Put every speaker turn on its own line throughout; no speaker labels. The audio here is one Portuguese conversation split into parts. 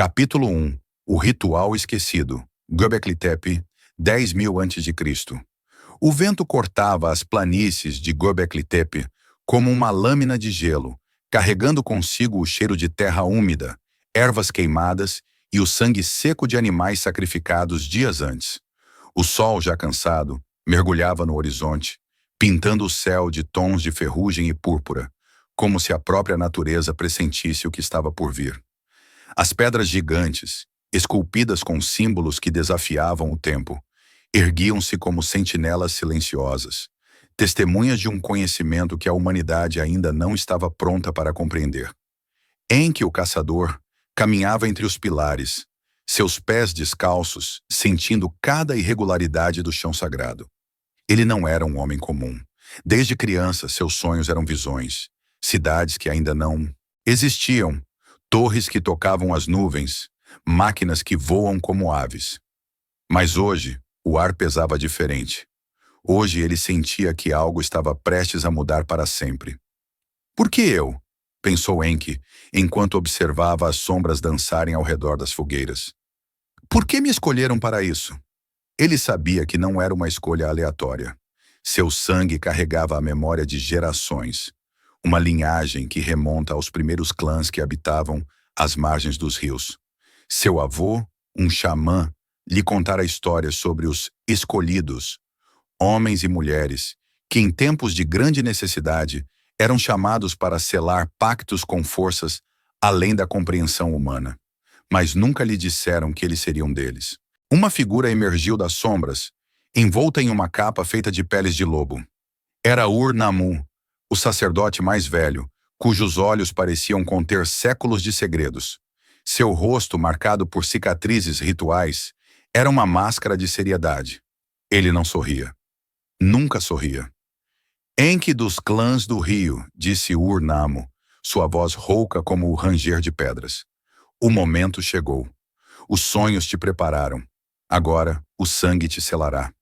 Capítulo 1. O Ritual Esquecido. Göbekli Tepe, 10.000 a.C. O vento cortava as planícies de Göbekli Tepe como uma lâmina de gelo, carregando consigo o cheiro de terra úmida, ervas queimadas e o sangue seco de animais sacrificados dias antes. O sol, já cansado, mergulhava no horizonte, pintando o céu de tons de ferrugem e púrpura, como se a própria natureza pressentisse o que estava por vir. As pedras gigantes, esculpidas com símbolos que desafiavam o tempo, erguiam-se como sentinelas silenciosas, testemunhas de um conhecimento que a humanidade ainda não estava pronta para compreender. Enki, o caçador, caminhava entre os pilares, seus pés descalços, sentindo cada irregularidade do chão sagrado. Ele não era um homem comum. Desde criança, seus sonhos eram visões, cidades que ainda não existiam, torres que tocavam as nuvens, máquinas que voam como aves. Mas hoje, o ar pesava diferente. Hoje ele sentia que algo estava prestes a mudar para sempre. Por que eu? Pensou Enki, enquanto observava as sombras dançarem ao redor das fogueiras. Por que me escolheram para isso? Ele sabia que não era uma escolha aleatória. Seu sangue carregava a memória de gerações, uma linhagem que remonta aos primeiros clãs que habitavam as margens dos rios. Seu avô, um xamã, lhe contara histórias sobre os escolhidos, homens e mulheres, que em tempos de grande necessidade eram chamados para selar pactos com forças além da compreensão humana. Mas nunca lhe disseram que eles seriam deles. Uma figura emergiu das sombras, envolta em uma capa feita de peles de lobo. Era Ur-Nammu, o sacerdote mais velho, cujos olhos pareciam conter séculos de segredos. Seu rosto, marcado por cicatrizes rituais, era uma máscara de seriedade. Ele não sorria. Nunca sorria. Enki dos clãs do rio, disse Ur-Nammu, sua voz rouca como o ranger de pedras. O momento chegou. Os sonhos te prepararam. Agora, o sangue te selará.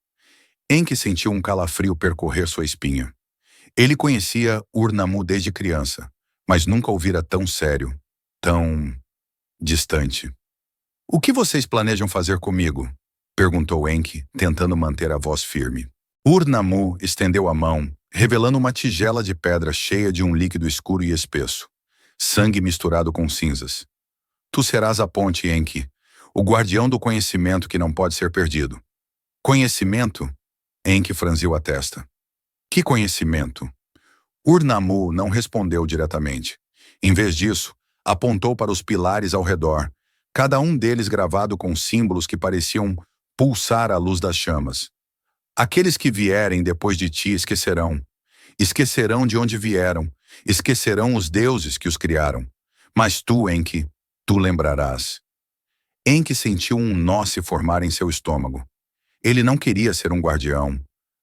Enki sentiu um calafrio percorrer sua espinha. Ele conhecia Ur-Nammu desde criança, mas nunca o vira tão sério, tão distante. O que vocês planejam fazer comigo? Perguntou Enki, tentando manter a voz firme. Ur-Nammu estendeu a mão, revelando uma tigela de pedra cheia de um líquido escuro e espesso, sangue misturado com cinzas. Tu serás a ponte, Enki, o guardião do conhecimento que não pode ser perdido. Conhecimento? Enki franziu a testa. Que conhecimento? Ur-Nammu não respondeu diretamente. Em vez disso, apontou para os pilares ao redor, cada um deles gravado com símbolos que pareciam pulsar à luz das chamas. Aqueles que vierem depois de ti esquecerão. Esquecerão de onde vieram. Esquecerão os deuses que os criaram. Mas tu, Enki, tu lembrarás. Enki sentiu um nó se formar em seu estômago. Ele não queria ser um guardião.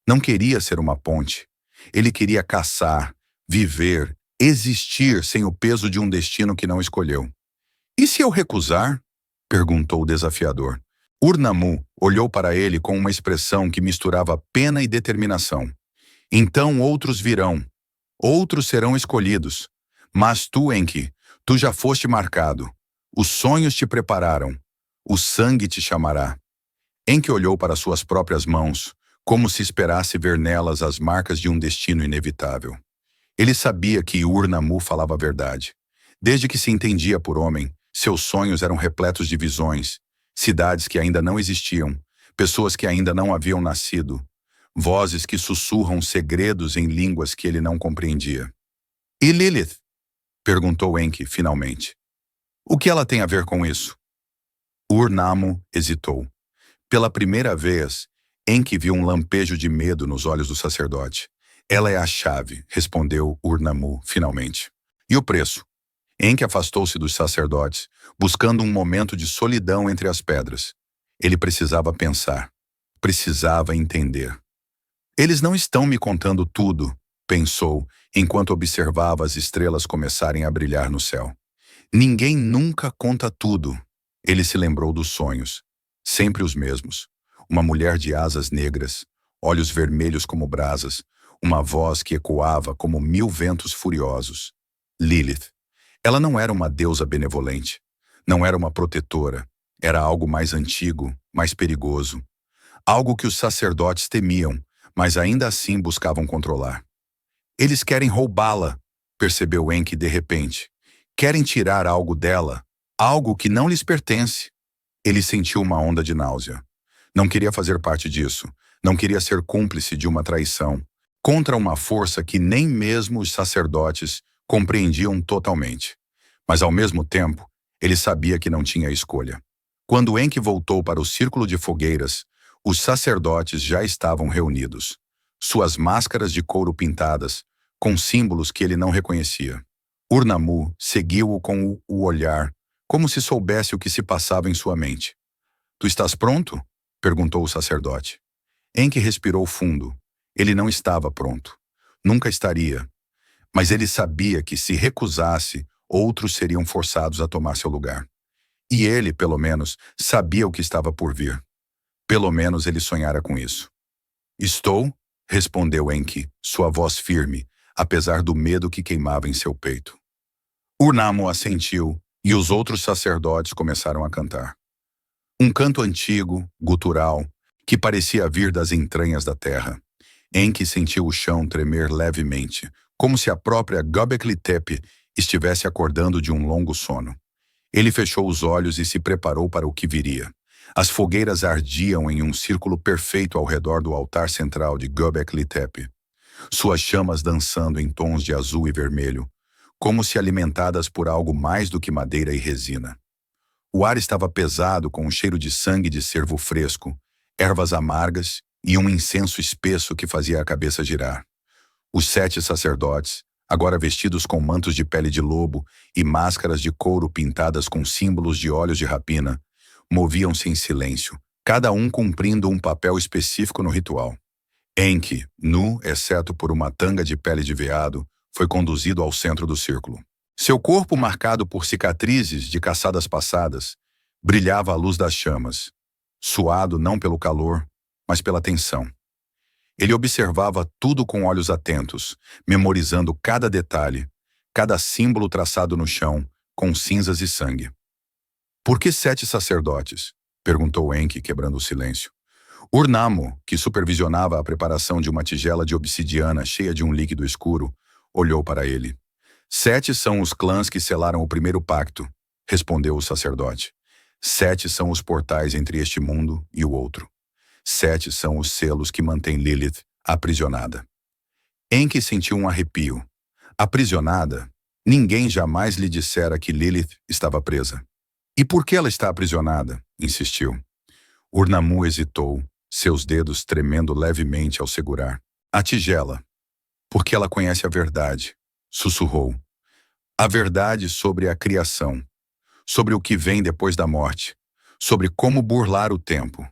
Não queria ser uma ponte. Ele queria caçar, viver, existir sem o peso de um destino que não escolheu. E se eu recusar? Perguntou o desafiador. Ur-Nammu olhou para ele com uma expressão que misturava pena e determinação. Então outros virão. Outros serão escolhidos. Mas tu, Enki, tu já foste marcado. Os sonhos te prepararam. O sangue te chamará. Enki olhou para suas próprias mãos, como se esperasse ver nelas as marcas de um destino inevitável. Ele sabia que Ur-Nammu falava a verdade. Desde que se entendia por homem, seus sonhos eram repletos de visões, cidades que ainda não existiam, pessoas que ainda não haviam nascido, vozes que sussurram segredos em línguas que ele não compreendia. E Lilith? Perguntou Enki, finalmente. O que ela tem a ver com isso? Ur-Nammu hesitou. Pela primeira vez, Enki viu um lampejo de medo nos olhos do sacerdote. Ela é a chave, respondeu Ur-Nammu, finalmente. E o preço? Enki afastou-se dos sacerdotes, buscando um momento de solidão entre as pedras. Ele precisava pensar. Precisava entender. Eles não estão me contando tudo, pensou, enquanto observava as estrelas começarem a brilhar no céu. Ninguém nunca conta tudo. Ele se lembrou dos sonhos. Sempre os mesmos. Uma mulher de asas negras, olhos vermelhos como brasas, uma voz que ecoava como 1000 ventos furiosos. Lilith. Ela não era uma deusa benevolente. Não era uma protetora, era algo mais antigo, mais perigoso. Algo que os sacerdotes temiam, mas ainda assim buscavam controlar. Eles querem roubá-la, percebeu Enki de repente. Querem tirar algo dela, algo que não lhes pertence. Ele sentiu uma onda de náusea. Não queria fazer parte disso. Não queria ser cúmplice de uma traição contra uma força que nem mesmo os sacerdotes compreendiam totalmente. Mas, ao mesmo tempo, ele sabia que não tinha escolha. Quando Enki voltou para o círculo de fogueiras, os sacerdotes já estavam reunidos. Suas máscaras de couro pintadas, com símbolos que ele não reconhecia. Ur-Nammu seguiu-o com o olhar, como se soubesse o que se passava em sua mente. "Tu estás pronto?" perguntou o sacerdote. Enki respirou fundo. Ele não estava pronto. Nunca estaria. Mas ele sabia que, se recusasse, outros seriam forçados a tomar seu lugar. E ele, pelo menos, sabia o que estava por vir. Pelo menos ele sonhara com isso. "Estou?" respondeu Enki, sua voz firme, apesar do medo que queimava em seu peito. Ur-Nammu assentiu, e os outros sacerdotes começaram a cantar. Um canto antigo, gutural, que parecia vir das entranhas da terra. Enki sentiu o chão tremer levemente, como se a própria Göbekli Tepe estivesse acordando de um longo sono. Ele fechou os olhos e se preparou para o que viria. As fogueiras ardiam em um círculo perfeito ao redor do altar central de Göbekli Tepe. Suas chamas dançando em tons de azul e vermelho, como se alimentadas por algo mais do que madeira e resina. O ar estava pesado com o cheiro de sangue de cervo fresco, ervas amargas e um incenso espesso que fazia a cabeça girar. Os 7 sacerdotes, agora vestidos com mantos de pele de lobo e máscaras de couro pintadas com símbolos de olhos de rapina, moviam-se em silêncio, cada um cumprindo um papel específico no ritual. Enki, nu, exceto por uma tanga de pele de veado, foi conduzido ao centro do círculo. Seu corpo, marcado por cicatrizes de caçadas passadas, brilhava à luz das chamas, suado não pelo calor, mas pela tensão. Ele observava tudo com olhos atentos, memorizando cada detalhe, cada símbolo traçado no chão, com cinzas e sangue. "Por que 7 sacerdotes?" perguntou Enki, quebrando o silêncio. Ur-Nammu, que supervisionava a preparação de uma tigela de obsidiana cheia de um líquido escuro, olhou para ele. 7 são os clãs que selaram o primeiro pacto, respondeu o sacerdote. 7 são os portais entre este mundo e o outro. 7 são os selos que mantêm Lilith aprisionada. Enki sentiu um arrepio. Aprisionada? Ninguém jamais lhe dissera que Lilith estava presa. "E por que ela está aprisionada?" insistiu. Ur-Nammu hesitou, seus dedos tremendo levemente ao segurar. "A tigela. Porque ela conhece a verdade", sussurrou. "A verdade sobre a criação, sobre o que vem depois da morte, sobre como burlar o tempo."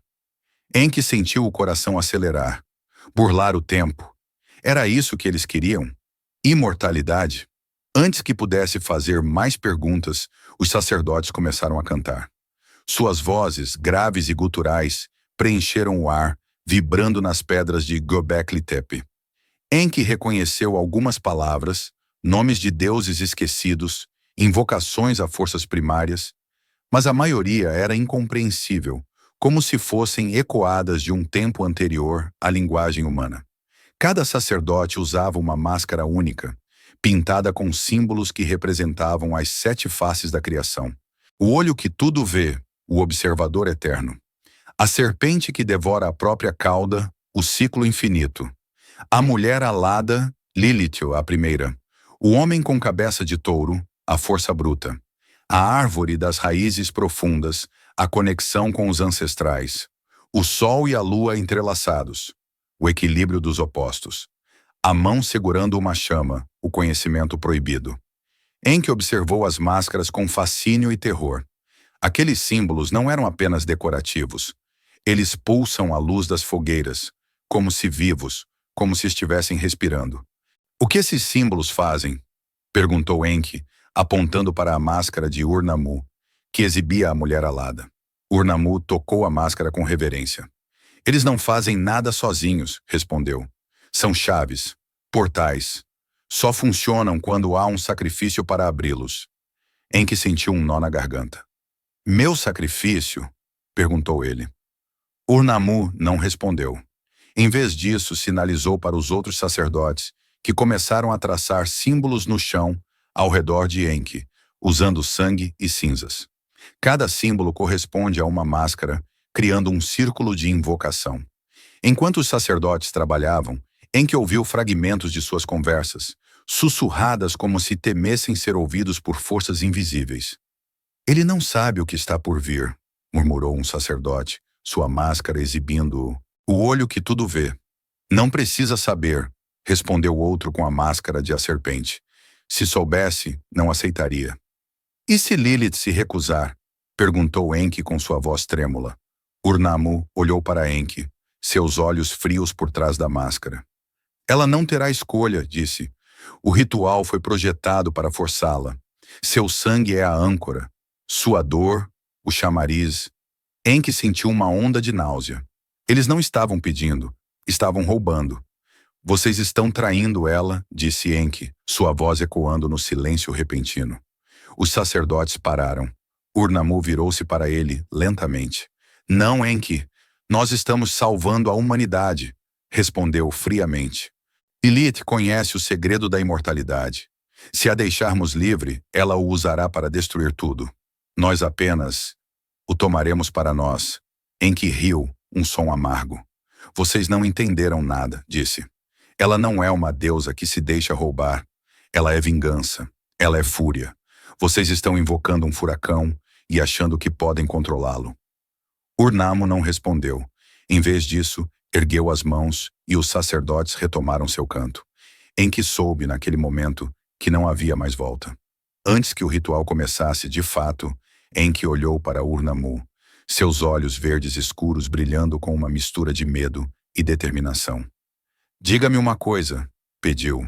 Enki sentiu o coração acelerar. Burlar o tempo. Era isso que eles queriam? Imortalidade? Antes que pudesse fazer mais perguntas, os sacerdotes começaram a cantar. Suas vozes, graves e guturais, preencheram o ar, vibrando nas pedras de Göbekli Tepe. Enki reconheceu algumas palavras, nomes de deuses esquecidos, invocações a forças primárias, mas a maioria era incompreensível, como se fossem ecoadas de um tempo anterior à linguagem humana. Cada sacerdote usava uma máscara única, pintada com símbolos que representavam as 7 faces da criação. O olho que tudo vê, o observador eterno. A serpente que devora a própria cauda, o ciclo infinito. A mulher alada, Lilith, a primeira. O homem com cabeça de touro, a força bruta. A árvore das raízes profundas, a conexão com os ancestrais. O sol e a lua entrelaçados, o equilíbrio dos opostos. A mão segurando uma chama, o conhecimento proibido. Enki observou as máscaras com fascínio e terror. Aqueles símbolos não eram apenas decorativos. Eles pulsam à luz das fogueiras, como se vivos, como se estivessem respirando. "O que esses símbolos fazem?" perguntou Enki, apontando para a máscara de Ur-Nammu, que exibia a mulher alada. Ur-Nammu tocou a máscara com reverência. "Eles não fazem nada sozinhos", respondeu. "São chaves, portais. Só funcionam quando há um sacrifício para abri-los." Enki sentiu um nó na garganta. Meu sacrifício? Perguntou ele. Ur-Nammu não respondeu. Em vez disso, sinalizou para os outros sacerdotes, que começaram a traçar símbolos no chão ao redor de Enki, usando sangue e cinzas. Cada símbolo corresponde a uma máscara, criando um círculo de invocação. Enquanto os sacerdotes trabalhavam, Enki ouviu fragmentos de suas conversas, sussurradas como se temessem ser ouvidos por forças invisíveis. Ele não sabe o que está por vir, murmurou um sacerdote, sua máscara exibindo o olho que tudo vê. Não precisa saber, respondeu outro com a máscara de a serpente. Se soubesse, não aceitaria. E se Lilith se recusar? Perguntou Enki com sua voz trêmula. Ur-Nammu olhou para Enki, seus olhos frios por trás da máscara. Ela não terá escolha, disse. O ritual foi projetado para forçá-la. Seu sangue é a âncora, sua dor, o chamariz. Enki sentiu uma onda de náusea. Eles não estavam pedindo, estavam roubando. Vocês estão traindo ela, disse Enki, sua voz ecoando no silêncio repentino. Os sacerdotes pararam. Ur-Nammu virou-se para ele, lentamente. Não, Enki, nós estamos salvando a humanidade, respondeu friamente. Lilith conhece o segredo da imortalidade. Se a deixarmos livre, ela o usará para destruir tudo. Nós apenas o tomaremos para nós. Enki riu, um som amargo. Vocês não entenderam nada, disse. Ela não é uma deusa que se deixa roubar. Ela é vingança. Ela é fúria. Vocês estão invocando um furacão e achando que podem controlá-lo. Ur-Nammu não respondeu. Em vez disso, ergueu as mãos e os sacerdotes retomaram seu canto. Enki soube, naquele momento, que não havia mais volta. Antes que o ritual começasse, de fato, Enki olhou para Ur-Nammu, seus olhos verdes escuros brilhando com uma mistura de medo e determinação. Diga-me uma coisa, pediu.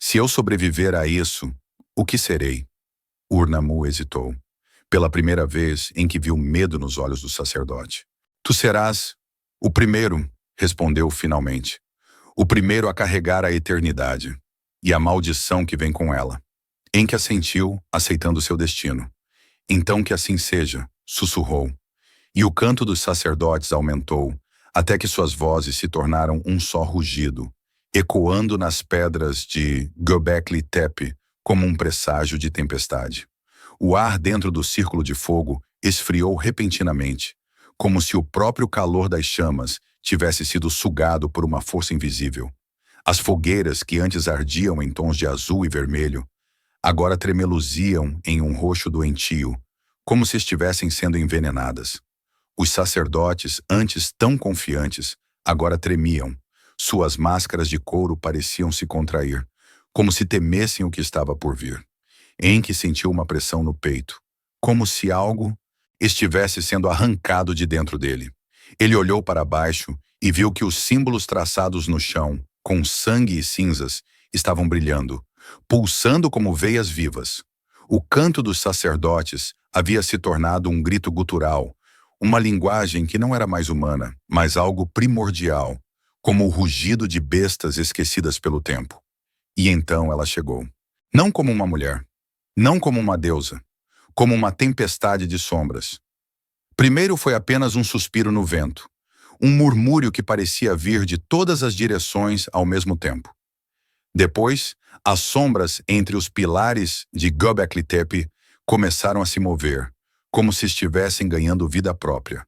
Se eu sobreviver a isso, o que serei? Ur-Nammu hesitou. Pela primeira vez, Enki viu medo nos olhos do sacerdote. Tu serás o primeiro, respondeu finalmente. O primeiro a carregar a eternidade e a maldição que vem com ela. Enki assentiu, aceitando seu destino. Então que assim seja, sussurrou. E o canto dos sacerdotes aumentou, até que suas vozes se tornaram um só rugido, ecoando nas pedras de Göbekli Tepe como um presságio de tempestade. O ar dentro do círculo de fogo esfriou repentinamente, como se o próprio calor das chamas tivesse sido sugado por uma força invisível. As fogueiras que antes ardiam em tons de azul e vermelho, agora tremeluziam em um roxo doentio, como se estivessem sendo envenenadas. Os sacerdotes, antes tão confiantes, agora tremiam. Suas máscaras de couro pareciam se contrair, como se temessem o que estava por vir. Enki sentiu uma pressão no peito, como se algo estivesse sendo arrancado de dentro dele. Ele olhou para baixo e viu que os símbolos traçados no chão, com sangue e cinzas, estavam brilhando, pulsando como veias vivas. O canto dos sacerdotes havia se tornado um grito gutural, uma linguagem que não era mais humana, mas algo primordial, como o rugido de bestas esquecidas pelo tempo. E então ela chegou. Não como uma mulher, não como uma deusa, como uma tempestade de sombras. Primeiro foi apenas um suspiro no vento, um murmúrio que parecia vir de todas as direções ao mesmo tempo. Depois, as sombras entre os pilares de Göbekli Tepe começaram a se mover, como se estivessem ganhando vida própria.